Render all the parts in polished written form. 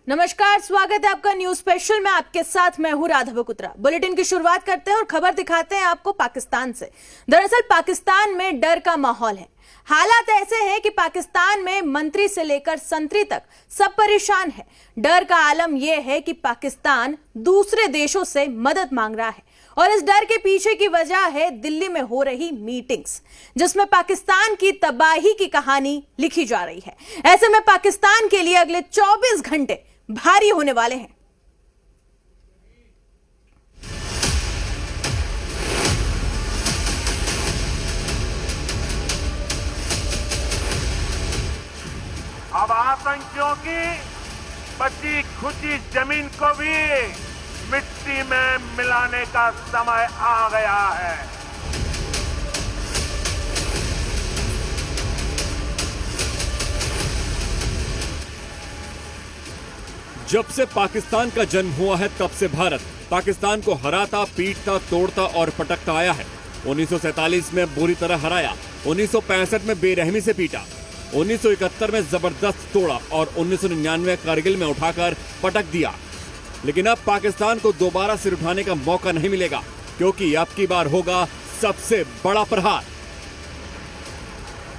नमस्कार, स्वागत है आपका न्यूज स्पेशल में। आपके साथ मैं हूं राधा बकुत्रा। बुलेटिन की शुरुआत करते हैं और खबर दिखाते हैं आपको पाकिस्तान से। दरअसल पाकिस्तान में डर का माहौल है। हालात ऐसे हैं कि पाकिस्तान में मंत्री से लेकर संतरी तक सब परेशान है। डर का आलम यह है कि पाकिस्तान दूसरे देशों से मदद मांग रहा है और इस डर के पीछे की वजह है दिल्ली में हो रही मीटिंग्स, जिसमें पाकिस्तान की तबाही की कहानी लिखी जा रही है। ऐसे में पाकिस्तान के लिए अगले 24 घंटे भारी होने वाले हैं। अब आतंकियों की बची खुची जमीन को भी मिट्टी में मिलाने का समय आ गया है। जब से पाकिस्तान का जन्म हुआ है तब से भारत पाकिस्तान को हराता, पीटता, तोड़ता और पटकता आया है। 1947 में बुरी तरह हराया, 1965 में बेरहमी से पीटा, 1971 में जबरदस्त तोड़ा और 1999 कारगिल में उठाकर पटक दिया। लेकिन अब पाकिस्तान को दोबारा सिर उठाने का मौका नहीं मिलेगा, क्योंकि अब की बार होगा सबसे बड़ा प्रहार।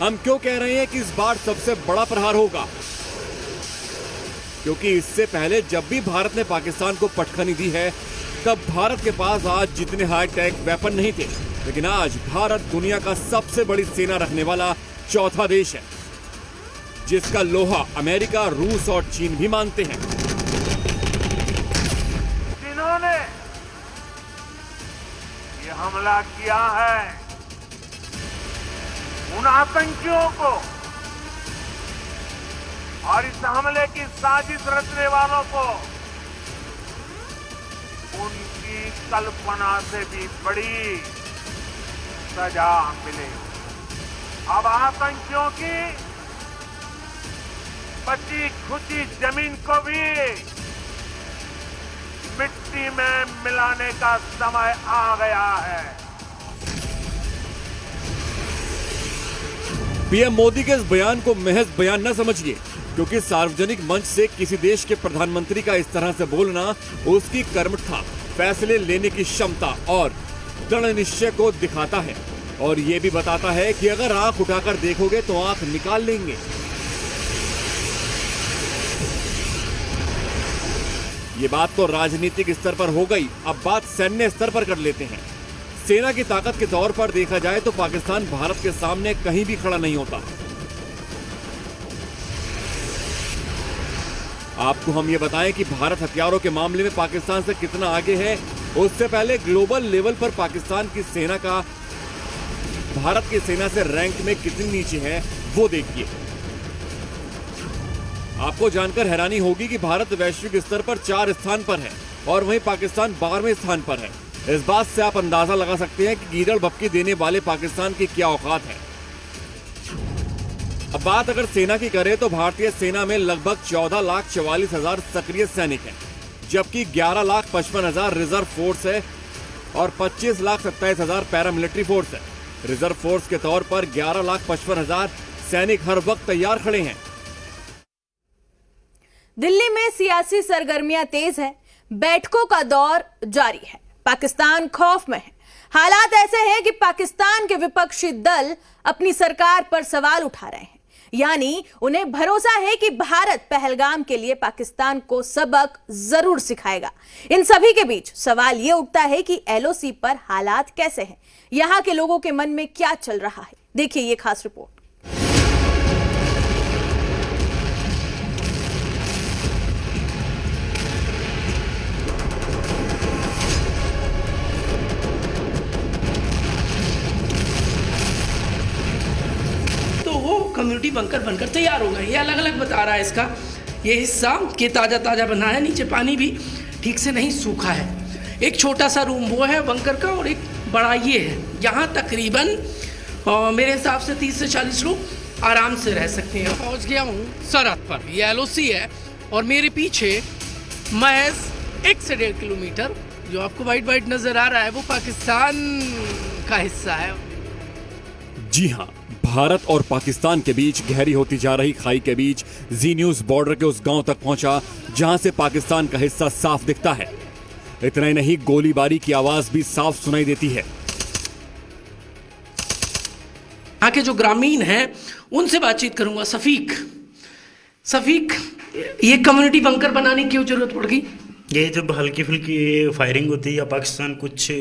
हम क्यों कह रहे हैं कि इस बार सबसे बड़ा प्रहार होगा? क्योंकि इससे पहले जब भी भारत ने पाकिस्तान को पटखनी दी है, तब भारत के पास आज जितने हाईटेक वेपन नहीं थे, लेकिन आज भारत दुनिया का सबसे बड़ी सेना रखने वाला चौथा देश है, जिसका लोहा अमेरिका, रूस और चीन भी मानते हैं। जिन्होंने ये हमला किया है, उन आतंकियों को और इस हमले की साजिश रचने वालों को उनकी कल्पना से भी बड़ी सजा मिलेगी। अब आतंकियों की बची खुची जमीन को भी मिट्टी में मिलाने का समय आ गया है। पीएम मोदी के इस बयान को महज बयान न समझिए, क्योंकि सार्वजनिक मंच से किसी देश के प्रधानमंत्री का इस तरह से बोलना उसकी कर्मठता, फैसले लेने की क्षमता और दृढ़ निश्चय को दिखाता है, और ये भी बताता है कि अगर आंख उठाकर देखोगे तो आंख निकाल लेंगे। ये बात तो राजनीतिक स्तर पर हो गई, अब बात सैन्य स्तर पर कर लेते हैं। सेना की ताकत के तौर पर देखा जाए तो पाकिस्तान भारत के सामने कहीं भी खड़ा नहीं होता। आपको हम ये बताएं कि भारत हथियारों के मामले में पाकिस्तान से कितना आगे है, उससे पहले ग्लोबल लेवल पर पाकिस्तान की सेना का भारत की सेना से रैंक में कितनी नीचे है वो देखिए। आपको जानकर हैरानी होगी कि भारत वैश्विक स्तर पर 4 स्थान पर है और वहीं पाकिस्तान 12वें स्थान पर है। इस बात से आप अंदाजा लगा सकते हैं कि कीड़ड़ भपकी देने वाले पाकिस्तान की क्या औकात है। अब बात अगर सेना की करें तो भारतीय सेना में लगभग 14,44,000 सक्रिय सैनिक हैं, जबकि 11,55,000 रिजर्व फोर्स है और 25,27,000 पैरामिलिट्री फोर्स है। रिजर्व फोर्स के तौर पर 11,55,000 सैनिक हर वक्त तैयार खड़े हैं। दिल्ली में सियासी सरगर्मियां तेज है, बैठकों का दौर जारी है, पाकिस्तान खौफ में है। हालात ऐसे हैं कि पाकिस्तान के विपक्षी दल अपनी सरकार पर सवाल उठा रहे हैं, यानी उन्हें भरोसा है कि भारत पहलगाम के लिए पाकिस्तान को सबक जरूर सिखाएगा। इन सभी के बीच सवाल यह उठता है कि एलओसी पर हालात कैसे हैं, यहां के लोगों के मन में क्या चल रहा है। देखिए ये खास रिपोर्ट। कम्युनिटी बंकर बनकर तैयार होगा। ये अलग अलग बता रहा है इसका ये हिस्सा कि ताज़ा बना है, नीचे पानी भी ठीक से नहीं सूखा है। एक छोटा सा रूम वो है बंकर का और एक बड़ा ये है। यहाँ तकरीबन मेरे हिसाब से 30 से 40 लोग आराम से रह सकते हैं। पहुँच गया हूँ सरहद पर, ये एलओसी है और मेरे पीछे महज 1 से 1.5 किलोमीटर जो आपको वाइट नज़र आ रहा है वो पाकिस्तान का हिस्सा है। जी हाँ, भारत और पाकिस्तान के बीच गहरी होती जा रही खाई के बीच जी न्यूज बॉर्डर के उस गांव तक पहुंचा जहां से पाकिस्तान का हिस्सा साफ दिखता है। इतना ही नहीं, गोलीबारी की आवाज भी साफ सुनाई देती है। यहाँ के जो ग्रामीण हैं उनसे बातचीत करूंगा। सफीक, ये कम्युनिटी बंकर बनाने की क्यों जरूरत पड़ गई? ये जब हल्की फुल्की फायरिंग होती है या पाकिस्तान कुछ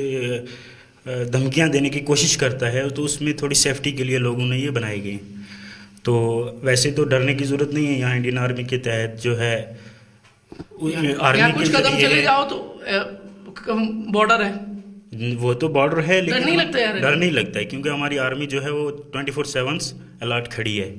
धमकियां देने की कोशिश करता है तो उसमें थोड़ी सेफ्टी के लिए लोगों ने ये बनाई गई। तो वैसे तो डरने की ज़रूरत नहीं है। यहाँ इंडियन आर्मी के तहत जो है आर्मी कुछ कदम चले जाओ तो बॉर्डर है, वो तो बॉर्डर है, लेकिन डर नहीं लगता यार? डर नहीं लगता है क्योंकि हमारी आर्मी जो है वो 24/7 अलर्ट खड़ी है।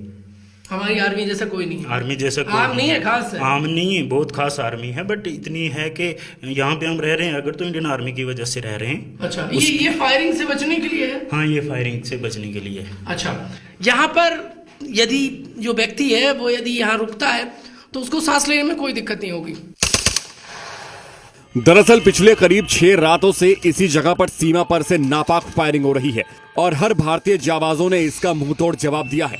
हमारी आर्मी जैसा कोई नहीं, आर्मी जैसा कोई आम नहीं है, खास है। आम नहीं है, बहुत खास आर्मी है, बट इतनी है कि यहाँ पे हम रह रहे हैं अगर तो इंडियन आर्मी की वजह से रह रहे हैं। अच्छा, ये फायरिंग से बचने के लिए है? हाँ, ये फायरिंग से बचने के लिए है। अच्छा, यहाँ पर यदि जो व्यक्ति है वो यदि यहाँ रुकता है तो उसको सांस लेने में कोई दिक्कत नहीं होगी। दरअसल पिछले करीब 6 रातों से इसी जगह पर सीमा पर से नापाक फायरिंग हो रही है और हर भारतीय जाबाजों ने इसका मुंहतोड़ जवाब दिया है।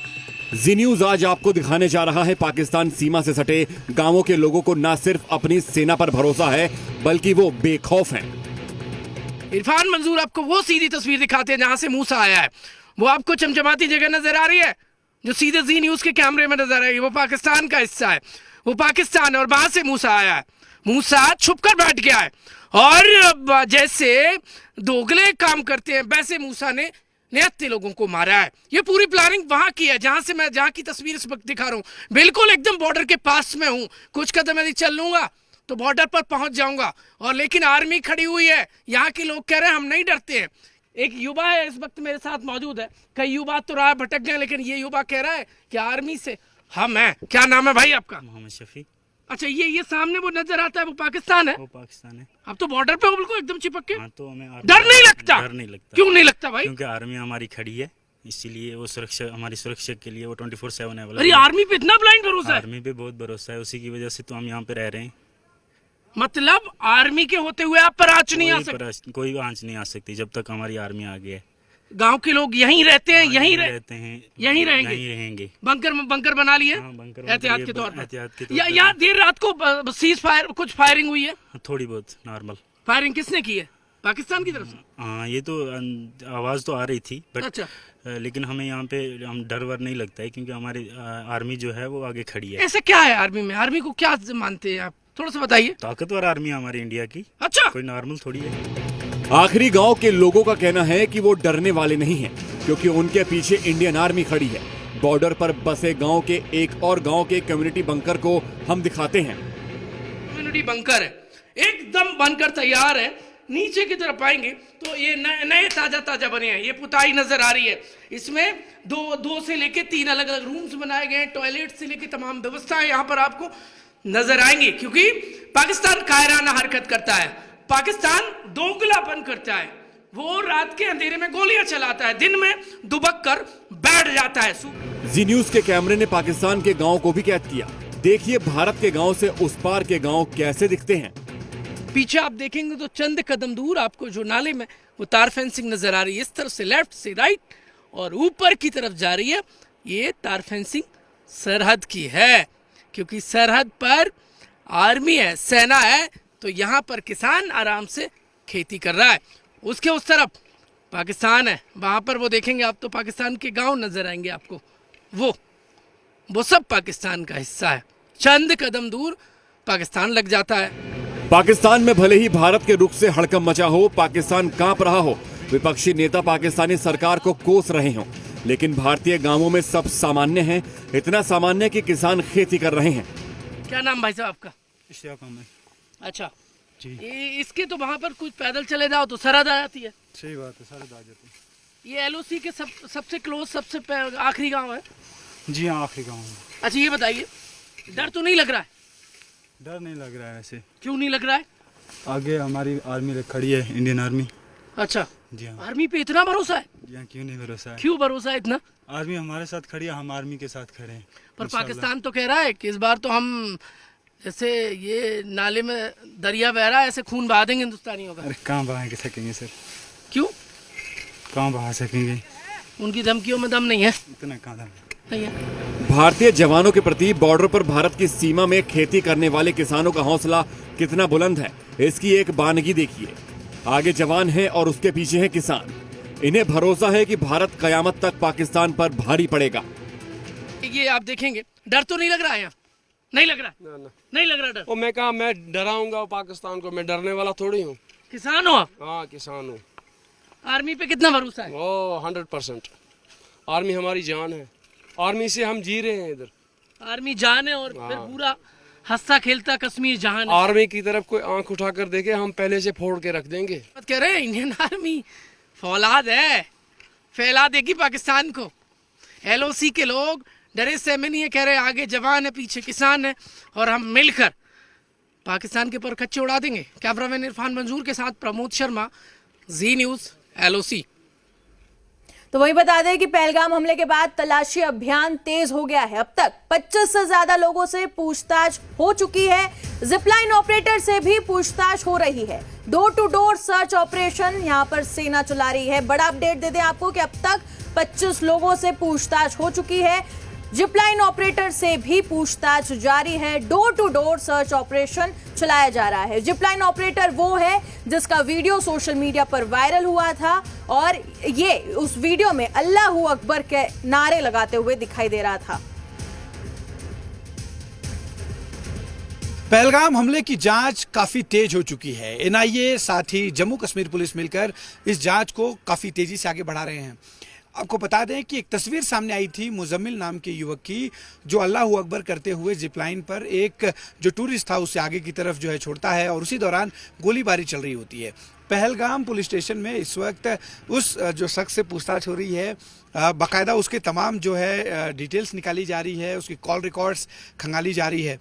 जी न्यूज आज आपको दिखाने जा रहा है पाकिस्तान सीमा से सटे गांवों के लोगों को न सिर्फ अपनी सेना पर भरोसा है बल्कि वो बेखौफ हैं। इरफान मंजूर आपको वो सीधी तस्वीर दिखाते हैं जहां से मूसा आया है। वो आपको चमचमाती जगह नजर आ रही है जो सीधे जी न्यूज के कैमरे में नजर आ रही है, वो पाकिस्तान का हिस्सा है, वो पाकिस्तान है और वहां से मूसा आया है। मूसा छुपकर बैठ गया है और जैसे दोगले काम करते हैं वैसे मूसा ने निहत्ते लोगों को मारा है। ये पूरी प्लानिंग वहां की है जहां की तस्वीर इस वक्त दिखा रहा हूं। बिल्कुल एकदम बॉर्डर के पास में हूं, कुछ कदम यदि चल लूंगा तो बॉर्डर पर पहुंच जाऊंगा और लेकिन आर्मी खड़ी हुई है। यहाँ के लोग कह रहे हैं हम नहीं डरते हैं। एक युवा है इस वक्त मेरे साथ मौजूद है, कई युवा तो राह भटक गए लेकिन ये युवा कह रहा है कि आर्मी से हम हैं। क्या नाम है भाई आपका? मोहम्मद शफी। अच्छा, ये सामने वो नजर आता है वो पाकिस्तान है? वो पाकिस्तान है। अब तो बॉर्डर पे हो बिल्कुल एकदम चिपक के। हाँ, तो हमें डर नहीं लगता? डर नहीं लगता। क्यों नहीं लगता भाई? क्योंकि आर्मी हमारी खड़ी है, इसीलिए वो सुरक्षा, हमारी सुरक्षा के लिए वो 24/7 है। अरे आर्मी पे इतना ब्लाइंड भरोसा है? आर्मी पे बहुत भरोसा है, उसी की वजह से तो हम यहाँ पे रह रहे हैं। मतलब आर्मी के होते हुए आप पर आंच नहीं आ सकती? कोई आंच नहीं आ सकती जब तक हमारी आर्मी आगे है। गांव के लोग यहीं रहते हैं? यहीं रहते हैं, यहीं रहेंगे। बंकर बना लिए एहतियात के तौर पर? या देर रात को सीज फायर कुछ फायरिंग हुई है? थोड़ी बहुत नॉर्मल फायरिंग किसने की है? पाकिस्तान की तरफ से? हाँ, ये तो आवाज तो आ रही थी, बट अच्छा, लेकिन हमें यहाँ पे हम डर वर नहीं लगता है क्योंकि हमारी आर्मी जो है वो आगे खड़ी है। ऐसा क्या है आर्मी में? आर्मी को क्या मानते हैं आप, थोड़ा सा बताइए। ताकतवर आर्मी है हमारी इंडिया की। अच्छा, कोई नॉर्मल थोड़ी है। आखिरी गांव के लोगों का कहना है कि वो डरने वाले नहीं हैं क्योंकि उनके पीछे इंडियन आर्मी खड़ी है। बॉर्डर पर बसे गांव के एक और गांव के कम्युनिटी बंकर को हम दिखाते हैं। कम्युनिटी बंकर है, एकदम बनकर तैयार है। नीचे की तरफ आएंगे तो ये नए ताजा बने हैं। ये पुताई नजर आ रही है। इसमें दो से लेके 3 अलग अलग रूम्स बनाए गए हैं। टॉयलेट से लेके तमाम व्यवस्थाएं यहाँ पर आपको नजर आएंगी क्योंकि पाकिस्तान कायराना हरकत करता है, पाकिस्तान दोगलापन करता है। वो रात के अंधेरे में गोलियां चलाता है, दिन में दुबक कर बैठ जाता है। जी न्यूज के कैमरे ने पाकिस्तान के गांव को भी कैद किया। देखिए भारत के गांव से उस पार के गांव कैसे दिखते हैं। पीछे आप देखेंगे तो चंद कदम दूर आपको जो नाले में वो तार फेंसिंग नजर आ रही है, इस तरफ से लेफ्ट से राइट और ऊपर की तरफ जा रही है। ये तार फेंसिंग सरहद की है क्योंकि सरहद पर आर्मी है, सेना है, तो यहाँ पर किसान आराम से खेती कर रहा है। उसके उस तरफ पाकिस्तान है, वहाँ पर वो देखेंगे आप तो पाकिस्तान के गांव नजर आएंगे आपको। वो सब पाकिस्तान का हिस्सा है। चंद कदम दूर पाकिस्तान लग जाता है। पाकिस्तान में भले ही भारत के रुख से हड़कंप मचा हो, पाकिस्तान कांप रहा हो, विपक्षी नेता पाकिस्तानी सरकार को कोस रहे हों, लेकिन भारतीय गांवों में सब सामान्य है। इतना सामान्य कि किसान खेती कर रहे हैं। क्या नाम भाई साहब आपका? इश्तियाक अहमद। अच्छा जी। इसके तो वहाँ पर कुछ पैदल चले जाओ तो सरहद आ जाती है। सही बात है, सरहद आ जाती है। ये LOC के सबसे क्लोज सबसे आखिरी गांव है? जी हाँ, आखिरी गाँव है। अच्छा, ये बताइए डर तो नहीं लग रहा है? डर नहीं लग रहा है ऐसे। क्यों नहीं लग रहा है? आगे हमारी आर्मी खड़ी है, इंडियन आर्मी। अच्छा, जी हाँ। आर्मी पे इतना भरोसा है? जी हाँ, क्यों नहीं भरोसा है? क्यों भरोसा है इतना? आर्मी हमारे साथ खड़ी है, हम आर्मी के साथ खड़े हैं। पर पाकिस्तान तो कह रहा है कि इस बार तो हम जैसे ये नाले में दरिया बह रहा है ऐसे खून बहा देंगे हिंदुस्तानियों का। अरे कहाँ बहा सकेंगे सर? क्यों? कहाँ बहा सकेंगे? उनकी धमकियों में दम नहीं है, इतना कहाँ था? नहीं है। भारतीय जवानों के प्रति बॉर्डर पर भारत की सीमा में खेती करने वाले किसानों का हौसला कितना बुलंद है, इसकी एक बानगी देखिए। आगे जवान है और उसके पीछे है किसान। इन्हें भरोसा है कि भारत कयामत तक पाकिस्तान पर भारी पड़ेगा। ये आप देखेंगे, डर तो नहीं लग रहा है यहाँ, नहीं लग रहा, ना। नहीं लग रहा डर। और मैं कहा मैं डराऊंगा पाकिस्तान को, मैं डरने वाला थोड़ी हूँ। किसान हो आप, हाँ किसान हूँ। आर्मी पे कितना भरोसा है? ओ 100%। आर्मी हमारी जान है, आर्मी से हम जी रहे हैं इधर। आर्मी जान है और फिर पूरा हंसता खेलता कश्मीर जहान है। आर्मी की तरफ कोई आंख उठाकर देखे, हम पहले से फोड़ के रख देंगे। बात कह रहे हैं इंडियन आर्मी फौलाद है, फैला देगी पाकिस्तान को। LOC के लोग डरे सहमे नहीं है, कह रहे आगे जवान है पीछे किसान है और हम मिलकर पाकिस्तान के पर खच्चे उड़ा देंगे। कैमरामैन इरफान मंजूर के साथ प्रमोद शर्मा, जी न्यूज, LOC। तो वही बता दें कि पहलगाम हमले के बाद तलाशी अभियान तेज हो गया है। अब तक 25 से ज्यादा लोगों से पूछताछ हो चुकी है। जिपलाइन ऑपरेटर से भी पूछताछ हो रही है। Door to door search operation यहां पर सेना चला रही है। बड़ा अपडेट दे दें आपको कि अब तक 25 लोगों से पूछताछ हो चुकी है। जिपलाइन ऑपरेटर से भी पूछताछ जारी है। Door to door search operation चलाया जा रहा है। जिपलाइन ऑपरेटर वो है जिसका वीडियो सोशल मीडिया पर वायरल हुआ था और ये उस वीडियो में अल्लाहू अकबर के नारे लगाते हुए दिखाई दे रहा था। पहलगाम हमले की जांच काफी तेज हो चुकी है। NIA साथ ही जम्मू कश्मीर पुलिस मिलकर इस जांच को काफी तेजी से आगे बढ़ा रहे हैं। आपको बता दें कि एक तस्वीर सामने आई थी मुजम्मिल नाम के युवक की, जो अल्लाहू अकबर करते हुए जिपलाइन पर एक जो टूरिस्ट था उसे आगे की तरफ जो है छोड़ता है और उसी दौरान गोलीबारी चल रही होती है। पहलगाम पुलिस स्टेशन में इस वक्त उस जो शख्स से पूछताछ हो रही है। बाकायदा उसके तमाम जो है डिटेल्स निकाली जा रही है, उसकी कॉल रिकॉर्ड्स खंगाली जा रही है।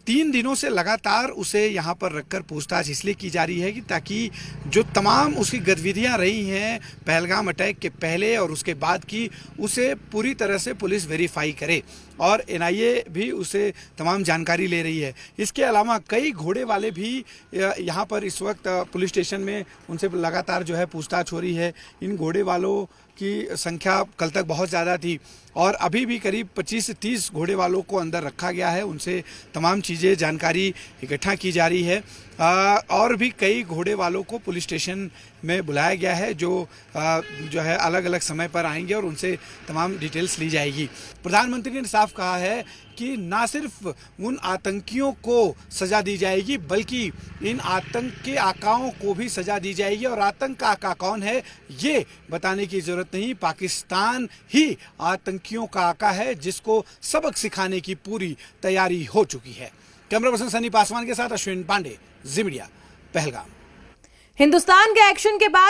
3 दिनों से लगातार उसे यहाँ पर रखकर पूछताछ इसलिए की जा रही है कि ताकि जो तमाम उसकी गतिविधियाँ रही हैं पहलगाम अटैक के पहले और उसके बाद की, उसे पूरी तरह से पुलिस वेरीफाई करे और NIA भी उसे तमाम जानकारी ले रही है। इसके अलावा कई घोड़े वाले भी यहाँ पर इस वक्त पुलिस स्टेशन में उनसे लगातार जो है पूछताछ हो रही है। इन घोड़े वालों की संख्या कल तक बहुत ज़्यादा थी और अभी भी करीब 25 से 30 घोड़े वालों को अंदर रखा गया है। उनसे तमाम चीज़ें जानकारी इकट्ठा की जा रही है और भी कई घोड़े वालों को पुलिस स्टेशन में बुलाया गया है जो है अलग अलग समय पर आएंगे और उनसे तमाम डिटेल्स ली जाएगी। प्रधानमंत्री ने साफ कहा है कि ना सिर्फ उन आतंकियों को सजा दी जाएगी बल्कि इन आतंक के आकाओं को भी सजा दी जाएगी और आतंक का आका कौन है ये बताने की जरूरत नहीं। पाकिस्तान ही आतंकियों का आका है जिसको सबक सिखाने की पूरी तैयारी हो चुकी है। कैमरा पर्सन सनी पासवान के साथ अश्विन पांडे, जी मीडिया, पहलगाम। हिंदुस्तान के एक्शन के बाद